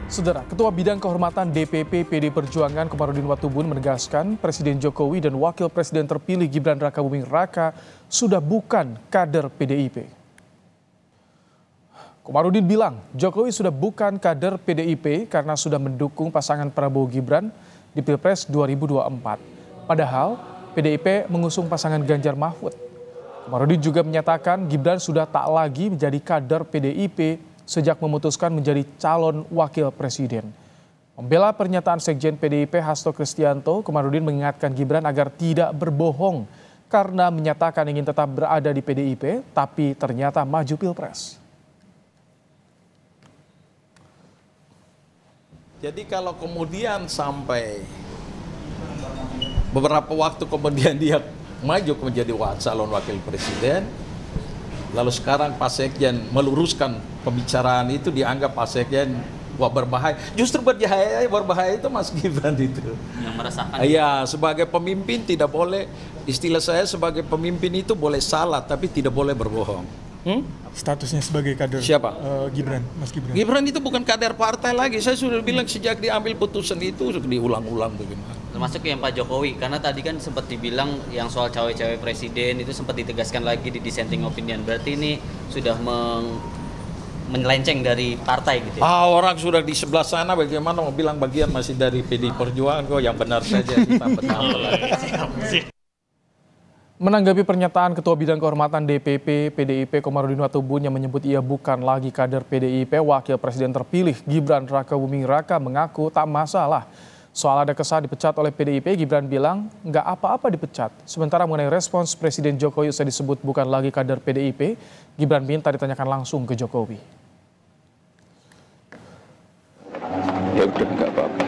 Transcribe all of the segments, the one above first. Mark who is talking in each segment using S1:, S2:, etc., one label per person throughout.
S1: Saudara, Ketua Bidang Kehormatan DPP PD Perjuangan Komarudin Watubun menegaskan Presiden Jokowi dan Wakil Presiden terpilih Gibran Rakabuming Raka sudah bukan kader PDIP. Komarudin bilang Jokowi sudah bukan kader PDIP karena sudah mendukung pasangan Prabowo Gibran di Pilpres 2024. Padahal PDIP mengusung pasangan Ganjar Mahfud. Komarudin juga menyatakan Gibran sudah tak lagi menjadi kader PDIP sejak memutuskan menjadi calon wakil presiden. Membela pernyataan Sekjen PDIP Hasto Kristianto, Komarudin mengingatkan Gibran agar tidak berbohong karena menyatakan ingin tetap berada di PDIP, tapi ternyata maju Pilpres.
S2: Jadi kalau kemudian sampai beberapa waktu kemudian dia maju menjadi calon wakil presiden, lalu sekarang Pak Sekjen meluruskan pembicaraan itu, dianggap Pak Sekjen wah berbahaya. Justru berbahaya itu Mas Gibran itu.
S3: Yang meresahkan.
S2: Iya, sebagai pemimpin tidak boleh, istilah saya sebagai pemimpin itu boleh salah tapi tidak boleh berbohong.
S4: Statusnya sebagai kader
S2: siapa?
S4: Gibran, Mas Gibran.
S2: Gibran itu bukan kader partai lagi. Saya sudah bilang sejak diambil putusan itu diulang-ulang bagaimana.
S3: Termasuk yang Pak Jokowi, karena tadi kan sempat dibilang yang soal cawe-cawe presiden itu sempat ditegaskan lagi di dissenting opinion. Berarti ini sudah menyelenceng dari partai gitu ya?
S2: Orang sudah di sebelah sana bagaimana mau bilang bagian masih dari PD Perjuangan kok, yang benar saja
S1: Menanggapi pernyataan Ketua Bidang Kehormatan DPP PDIP Komarudin Watubun yang menyebut ia bukan lagi kader PDIP, Wakil Presiden terpilih Gibran Rakabuming Raka mengaku tak masalah. Soal ada kesan dipecat oleh PDIP, Gibran bilang nggak apa-apa dipecat. Sementara mengenai respons Presiden Jokowi usai disebut bukan lagi kader PDIP, Gibran minta ditanyakan langsung ke Jokowi.
S5: Ya udah nggak apa-apa.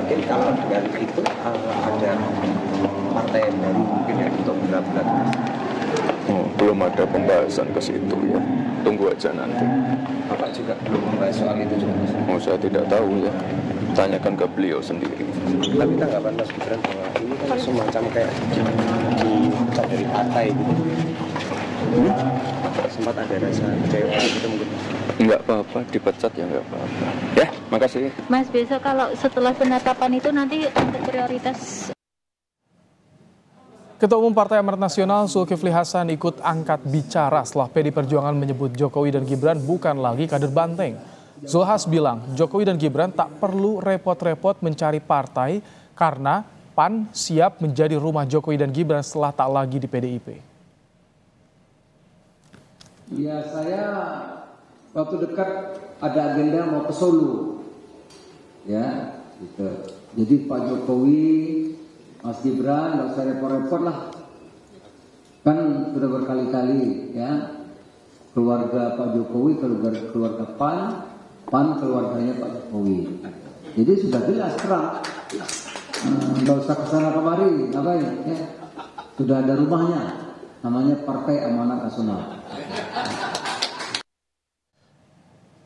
S5: Mungkin kalau dengan itu ada partai yang baru mungkin ya untuk berat-berat.
S6: Belum ada pembahasan ke situ ya. Tunggu aja nanti.
S5: Bapak juga belum membahas soal itu juga.
S6: Saya tidak tahu ya. Tanyakan ke beliau sendiri.
S5: Tapi tanggapan Mas Gibran bahwa ini kan semacam kayak dipecat dari partai gitu. Sempat ada rasa kecewa gitu mungkin.
S6: Enggak apa-apa, dipecat ya enggak apa-apa. Ya, makasih.
S7: Mas, besok kalau setelah penetapan itu nanti untuk prioritas.
S1: Ketua Umum Partai Amanat Nasional Zulkifli Hasan ikut angkat bicara setelah PD Perjuangan menyebut Jokowi dan Gibran bukan lagi kader banteng. Zulhas bilang Jokowi dan Gibran tak perlu repot-repot mencari partai karena PAN siap menjadi rumah Jokowi dan Gibran setelah tak lagi di PDIP.
S8: Ya, saya waktu dekat ada agenda mau ke Solo. Ya, gitu. Jadi Pak Jokowi, Mas Gibran, nggak usah repot-repot lah. Kan sudah berkali-kali ya, keluarga Pak Jokowi, keluarga PAN keluarganya Pak Jokowi. Jadi sudah jelas terang. Nggak usah kesana kemari, ngapain? Ya. Sudah ada rumahnya, namanya Partai Amanat Nasional.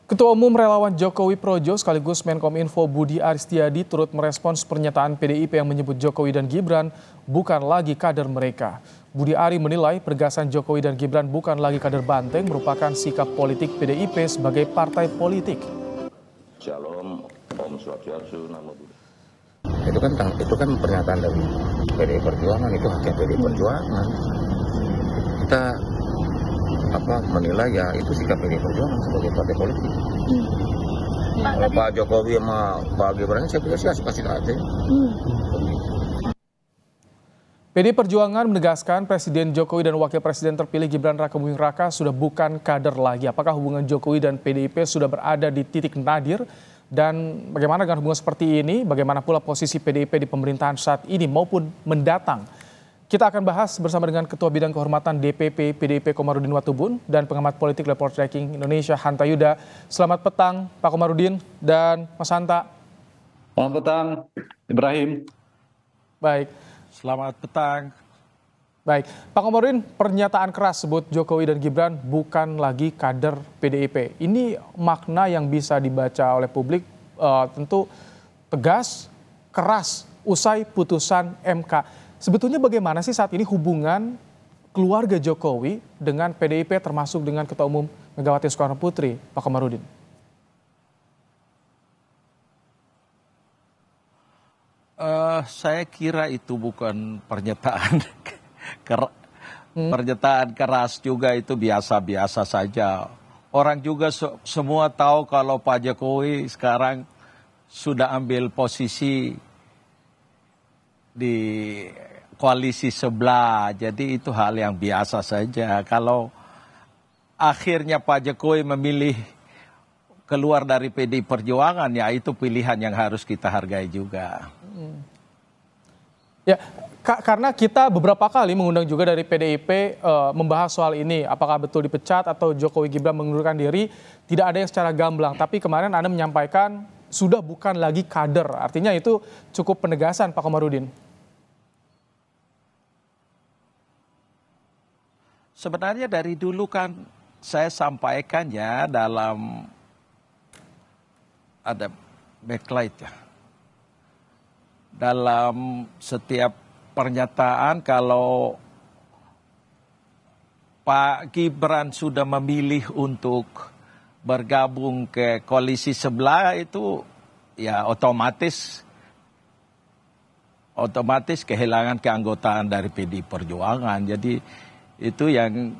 S1: Ketua Umum Relawan Jokowi Projo sekaligus Menkominfo Budi Aristiadi turut merespons pernyataan PDIP yang menyebut Jokowi dan Gibran bukan lagi kader mereka. Budi Ari menilai pergasan Jokowi dan Gibran bukan lagi kader banteng merupakan sikap politik PDIP sebagai partai politik.
S6: Shalom, Om Swastiastu, Namo Buddhaya.
S9: Itu kan pernyataan dari PDI Perjuangan, itu haknya PDI Perjuangan. Kita menilai ya itu sikap PDI Perjuangan sebagai partai politik. Pak Jokowi sama Pak Gibran saya pikir sih pasti ada.
S1: PD Perjuangan menegaskan Presiden Jokowi dan Wakil Presiden terpilih Gibran Rakabuming Raka sudah bukan kader lagi. Apakah hubungan Jokowi dan PDIP sudah berada di titik nadir? Dan bagaimana dengan hubungan seperti ini? Bagaimana pula posisi PDIP di pemerintahan saat ini maupun mendatang? Kita akan bahas bersama dengan Ketua Bidang Kehormatan DPP PDIP Komarudin Watubun dan pengamat politik Report Tracking Indonesia Hanta Yuda. Selamat petang Pak Komarudin dan Mas Hanta.
S10: Selamat petang Ibrahim.
S1: Baik.
S4: Selamat petang.
S1: Baik, Pak Komarudin, pernyataan keras sebut Jokowi dan Gibran bukan lagi kader PDIP. Ini makna yang bisa dibaca oleh publik tentu tegas, keras, usai putusan MK. Sebetulnya bagaimana sih saat ini hubungan keluarga Jokowi dengan PDIP termasuk dengan Ketua Umum Megawati Soekarno Putri, Pak Komarudin?
S2: Saya kira itu bukan pernyataan pernyataan keras juga, itu biasa-biasa saja. Orang juga semua tahu kalau Pak Jokowi sekarang sudah ambil posisi di koalisi sebelah, jadi itu hal yang biasa saja. Kalau akhirnya Pak Jokowi memilih keluar dari PDI Perjuangan, ya itu pilihan yang harus kita hargai juga.
S1: Ya, karena kita beberapa kali mengundang juga dari PDIP membahas soal ini, apakah betul dipecat atau Jokowi Gibran mengundurkan diri, tidak ada yang secara gamblang. Tapi kemarin Anda menyampaikan sudah bukan lagi kader, artinya itu cukup penegasan, Pak Komarudin.
S2: Sebenarnya dari dulu kan saya sampaikan ya, dalam ada backlight ya, dalam setiap pernyataan kalau Pak Gibran sudah memilih untuk bergabung ke koalisi sebelah, itu ya otomatis kehilangan keanggotaan dari PDI Perjuangan. Jadi itu yang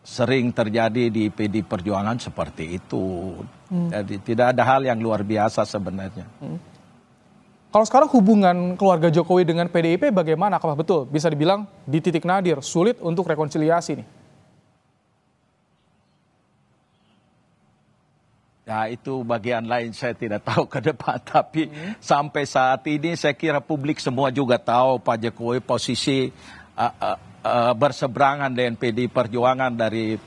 S2: sering terjadi di PDI Perjuangan seperti itu. Jadi tidak ada hal yang luar biasa sebenarnya.
S1: Kalau sekarang hubungan keluarga Jokowi dengan PDIP bagaimana? Apakah betul bisa dibilang di titik nadir, sulit untuk rekonsiliasi nih?
S2: Ya itu bagian lain, saya tidak tahu ke depan. Tapi sampai saat ini saya kira publik semua juga tahu Pak Jokowi posisi berseberangan dengan PDI Perjuangan dari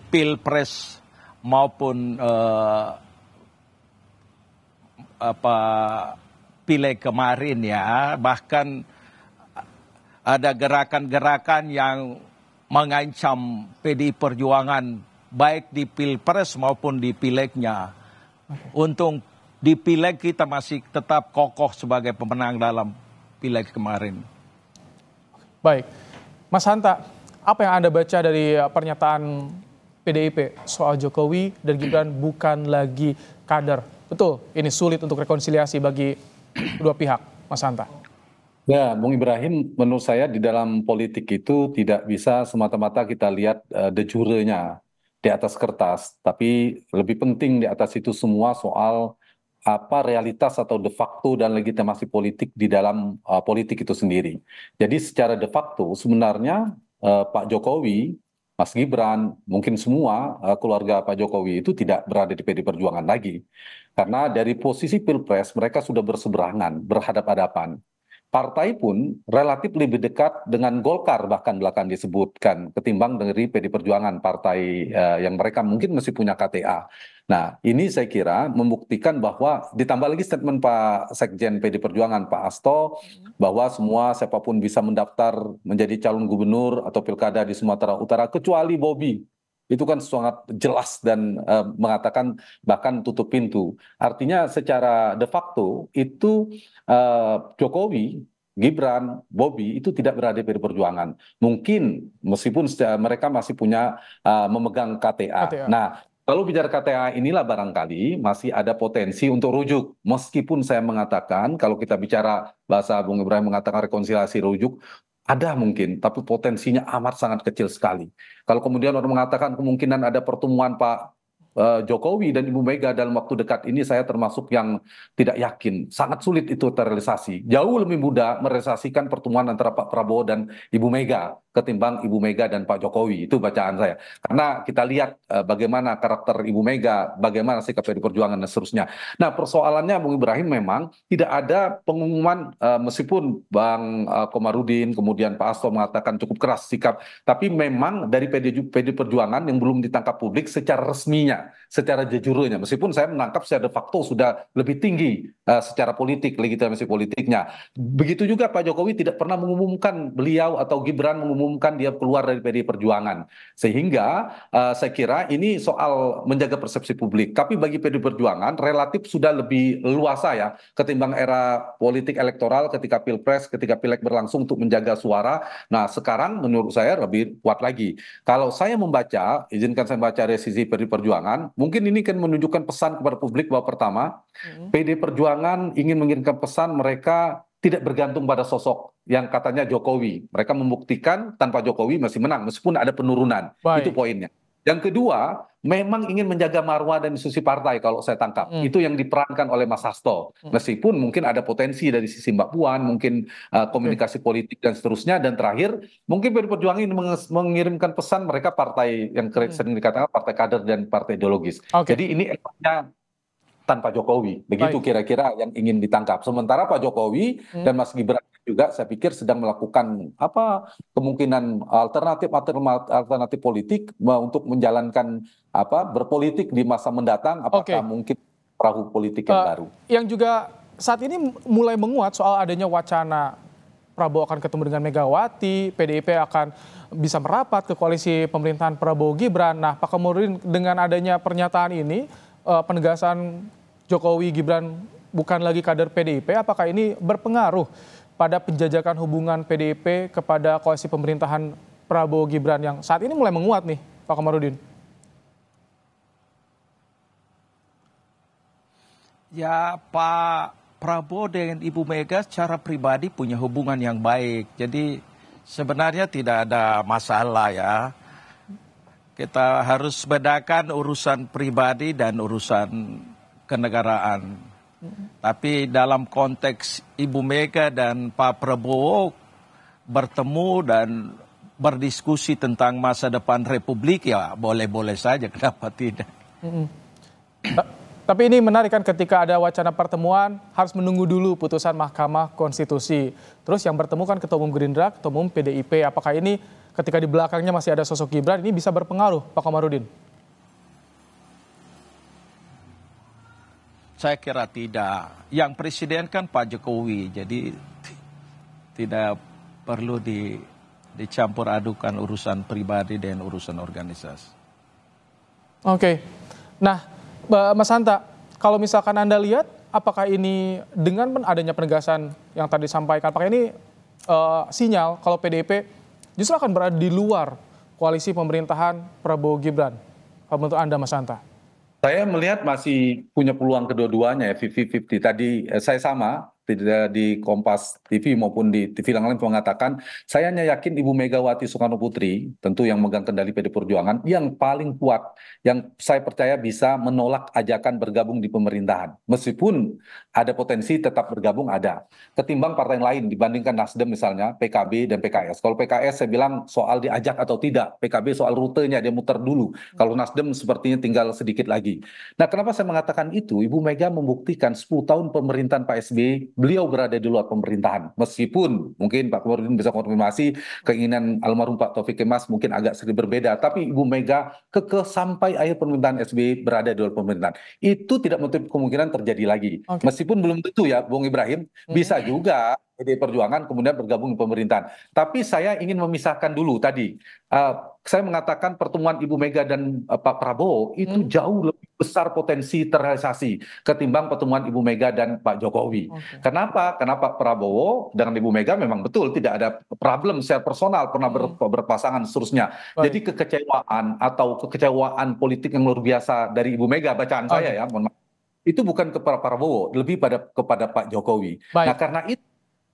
S2: Pilpres maupun Pileg kemarin ya. Bahkan ada gerakan-gerakan yang mengancam PDI Perjuangan baik di Pilpres maupun di Pilegnya. Untung di Pileg kita masih tetap kokoh sebagai pemenang dalam Pileg kemarin.
S1: Baik, Mas Hanta, apa yang Anda baca dari pernyataan PDIP soal Jokowi dan Gibran bukan lagi kader? Betul, ini sulit untuk rekonsiliasi bagi kedua pihak, Mas Hanta.
S10: Ya, Bung Ibrahim, menurut saya di dalam politik itu tidak bisa semata-mata kita lihat de jure-nya di atas kertas, tapi lebih penting di atas itu semua soal apa realitas atau de facto dan legitimasi politik di dalam politik itu sendiri. Jadi secara de facto sebenarnya Pak Jokowi, Mas Gibran, mungkin semua keluarga Pak Jokowi itu tidak berada di PDI Perjuangan lagi. Karena dari posisi Pilpres mereka sudah berseberangan, berhadap-hadapan. Partai pun relatif lebih dekat dengan Golkar, bahkan belakang disebutkan, ketimbang dari PDI Perjuangan, partai yang mereka mungkin masih punya KTA. Nah, ini saya kira membuktikan bahwa ditambah lagi statement Pak Sekjen PDI Perjuangan, Pak Hasto, bahwa semua siapapun bisa mendaftar menjadi calon gubernur atau pilkada di Sumatera Utara, kecuali Bobi. Itu kan sangat jelas dan mengatakan bahkan tutup pintu. Artinya secara de facto itu Jokowi, Gibran, Bobi itu tidak berada di PDI Perjuangan. Mungkin meskipun mereka masih punya memegang KTA. Nah, kalau bicara KTA inilah barangkali masih ada potensi untuk rujuk. Meskipun saya mengatakan kalau kita bicara bahasa Bung Ibrahim mengatakan rekonsiliasi rujuk, ada mungkin, tapi potensinya amat sangat kecil sekali. Kalau kemudian orang mengatakan kemungkinan ada pertemuan Pak Jokowi dan Ibu Mega dalam waktu dekat ini, saya termasuk yang tidak yakin. Sangat sulit itu terrealisasi. Jauh lebih mudah merealisasikan pertemuan antara Pak Prabowo dan Ibu Mega ketimbang Ibu Mega dan Pak Jokowi. Itu bacaan saya. Karena kita lihat bagaimana karakter Ibu Mega, bagaimana sikap PDI Perjuangan dan seterusnya. Nah, persoalannya Bung Ibrahim memang tidak ada pengumuman, meskipun Bang Komarudin kemudian Pak Hasto mengatakan cukup keras sikap, tapi memang dari PDI Perjuangan yang belum ditangkap publik secara resminya, secara jujurnya, meskipun saya menangkap secara de facto sudah lebih tinggi secara politik, legitimasi politiknya. Begitu juga Pak Jokowi tidak pernah mengumumkan beliau atau Gibran mengumumkan dia keluar dari PDI Perjuangan. Sehingga saya kira ini soal menjaga persepsi publik. Tapi bagi PDI Perjuangan relatif sudah lebih luasa ya ketimbang era politik elektoral ketika Pilpres, ketika Pileg berlangsung untuk menjaga suara. Nah, sekarang menurut saya lebih kuat lagi. Kalau saya membaca, izinkan saya baca dari sisi PDI Perjuangan, mungkin ini kan menunjukkan pesan kepada publik bahwa pertama, PDI Perjuangan ingin mengirimkan pesan mereka tidak bergantung pada sosok yang katanya Jokowi. Mereka membuktikan tanpa Jokowi masih menang meskipun ada penurunan.
S1: Baik.
S10: Itu poinnya. Yang kedua, memang ingin menjaga marwah dan institusi partai kalau saya tangkap. Itu yang diperankan oleh Mas Hasto. Meskipun mungkin ada potensi dari sisi Mbak Puan, mungkin komunikasi politik dan seterusnya. Dan terakhir, mungkin PDI Perjuangan ini mengirimkan pesan mereka partai yang sering dikatakan partai kader dan partai ideologis. Jadi ini efeknya tanpa Jokowi. Begitu kira-kira yang ingin ditangkap. Sementara Pak Jokowi dan Mas Gibran juga saya pikir sedang melakukan kemungkinan alternatif politik untuk menjalankan berpolitik di masa mendatang. Apakah mungkin perahu politik yang baru?
S1: Yang juga saat ini mulai menguat soal adanya wacana Prabowo akan ketemu dengan Megawati, PDIP akan bisa merapat ke koalisi pemerintahan Prabowo Gibran. Nah, Pak Komarudin, dengan adanya pernyataan ini, penegasan Jokowi Gibran bukan lagi kader PDIP, apakah ini berpengaruh pada penjajakan hubungan PDIP kepada koalisi pemerintahan Prabowo Gibran yang saat ini mulai menguat nih, Pak Komarudin?
S11: Ya, Pak Prabowo dengan Ibu Mega secara pribadi punya hubungan yang baik. Jadi sebenarnya tidak ada masalah ya. Kita harus bedakan urusan pribadi dan urusan kenegaraan. Tapi dalam konteks Ibu Mega dan Pak Prabowo bertemu dan berdiskusi tentang masa depan Republik, ya boleh-boleh saja, kenapa tidak.
S1: Tapi ini menarik kan, ketika ada wacana pertemuan harus menunggu dulu putusan Mahkamah Konstitusi. Terus yang bertemu kan Ketua Umum Gerindra, Ketua Umum PDIP. Apakah ini ketika di belakangnya masih ada sosok Gibran, ini bisa berpengaruh, Pak Komarudin?
S11: Saya kira tidak. Yang presiden kan Pak Jokowi, jadi tidak perlu dicampur adukan urusan pribadi dan urusan organisasi.
S1: Oke. Nah, Mas Hanta, kalau misalkan Anda lihat, apakah ini dengan adanya penegasan yang tadi disampaikan, apakah ini sinyal kalau PDIP justru akan berada di luar koalisi pemerintahan Prabowo Gibran? Kalau menurut Anda, Mas Hanta?
S10: Saya melihat masih punya peluang kedua-duanya ya, 50-50. Tadi saya sama, tidak di Kompas TV maupun di TV yang lain mengatakan, saya hanya yakin Ibu Megawati Soekarno Putri, tentu yang megang kendali PDI Perjuangan, yang paling kuat, yang saya percaya bisa menolak ajakan bergabung di pemerintahan. Meskipun ada potensi tetap bergabung, ada. Ketimbang partai yang lain, dibandingkan Nasdem misalnya, PKB dan PKS. Kalau PKS saya bilang soal diajak atau tidak, PKB soal rutenya, dia muter dulu. Kalau Nasdem sepertinya tinggal sedikit lagi. Nah, kenapa saya mengatakan itu? Ibu Mega membuktikan 10 tahun pemerintahan Pak SBY, beliau berada di luar pemerintahan. Meskipun mungkin Pak Komarudin bisa konfirmasi keinginan almarhum Pak Taufik Kemas mungkin agak sedikit berbeda, tapi Ibu Mega kekeh sampai akhir pemerintahan SBY berada di luar pemerintahan. Itu tidak menutup kemungkinan terjadi lagi. Meskipun belum tentu ya, Bung Ibrahim, bisa juga PDI Perjuangan kemudian bergabung di pemerintahan. Tapi saya ingin memisahkan dulu tadi. Saya mengatakan pertemuan Ibu Mega dan Pak Prabowo itu jauh lebih besar potensi terrealisasi ketimbang pertemuan Ibu Mega dan Pak Jokowi. Kenapa? Karena Pak Prabowo dengan Ibu Mega memang betul tidak ada problem secara personal, pernah berpasangan seterusnya. Jadi kekecewaan atau kekecewaan politik yang luar biasa dari Ibu Mega, bacaan saya ya, mohon maaf, itu bukan kepada Prabowo, lebih kepada Pak Jokowi. Nah, karena itu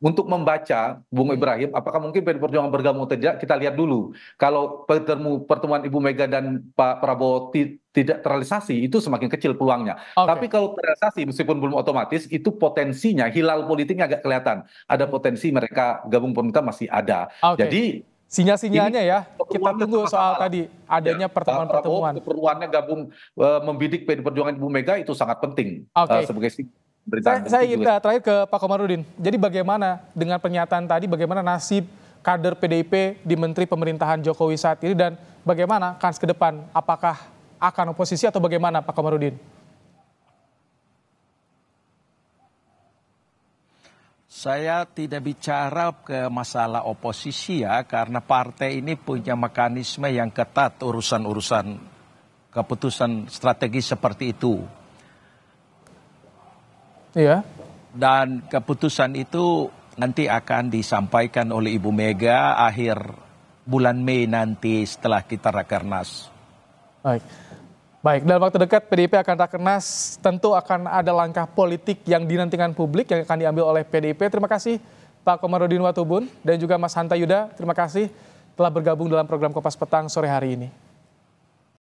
S10: untuk membaca, Bung Ibrahim, apakah mungkin PDI Perjuangan bergabung atau tidak, kita lihat dulu. Kalau pertemuan Ibu Mega dan Pak Prabowo tidak terrealisasi, itu semakin kecil peluangnya. Tapi kalau terrealisasi, meskipun belum otomatis, itu potensinya, hilal politiknya agak kelihatan. Ada potensi mereka gabung pemerintah masih ada. Jadi
S1: sinyal-sinyalnya ya, kita tunggu soal tadi adanya pertemuan-pertemuan.
S10: Keperluannya gabung membidik PDI Perjuangan Ibu Mega itu sangat penting sebagai
S1: Saya ingin terakhir ke Pak Komarudin. Jadi bagaimana dengan pernyataan tadi, bagaimana nasib kader PDIP di Menteri Pemerintahan Jokowi saat ini, dan bagaimana kans ke depan? Apakah akan oposisi atau bagaimana, Pak Komarudin?
S11: Saya tidak bicara ke masalah oposisi ya, karena partai ini punya mekanisme yang ketat urusan-urusan keputusan strategi seperti itu. Iya. Dan keputusan itu nanti akan disampaikan oleh Ibu Mega akhir bulan Mei nanti setelah kita Rakernas.
S1: Baik. Baik, dalam waktu dekat PDIP akan rakernas, tentu akan ada langkah politik yang dinantikan publik yang akan diambil oleh PDIP. Terima kasih Pak Komarudin Watubun dan juga Mas Hanta Yuda. Terima kasih telah bergabung dalam program Kompas Petang sore hari ini.